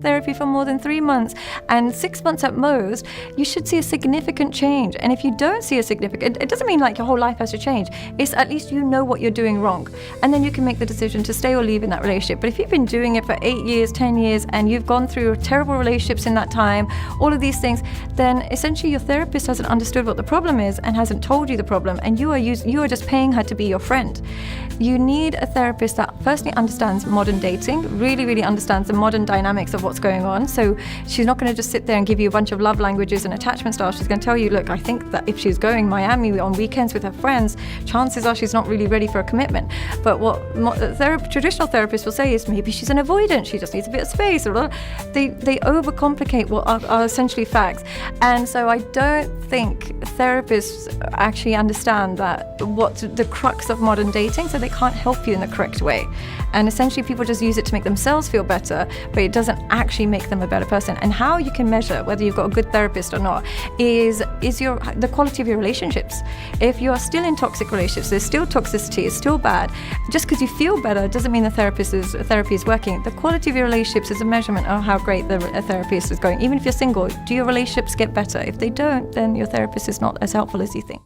therapy for more than 3 months and 6 months at most, you should see a significant change. And if you don't see a significant, it doesn't mean like your whole life has to change. It's at least you know what you're doing wrong. And then you can make the decision to stay or leave in that relationship. But if you've been doing it for 8 years, 10 years, and you've gone through terrible relationships in that time, all of these things, then essentially your therapist hasn't understood what the problem is and hasn't told you the problem. And you are just paying her to be your friend. You need a therapist that firstly understands modern dating, really, really understands the modern dynamics of what's going on. So she's not going to just sit there and give you a bunch of love languages and attachment styles. She's going to tell you, look, I think that if she's going Miami on weekends with her friends, chances are she's not really ready for a commitment. But what traditional therapists will say is maybe she's an avoidant, she just needs a bit of space. They overcomplicate what are essentially facts. And so I don't think therapists actually understand that what the crux of modern dating, so they can't help you in the correct way. And essentially people just use it to make themselves feel better, but it doesn't actually make them a better person. And how you can measure whether you've got a good therapist or not is the quality of your relationships. If you are still in toxic relationships, there's still toxicity, it's still bad. Just because you feel better doesn't mean the therapy is working. The quality of your relationships is a measurement of how great the therapist is going. Even if you're single, do your relationships get better? If they don't, then your therapist is not as helpful as you think.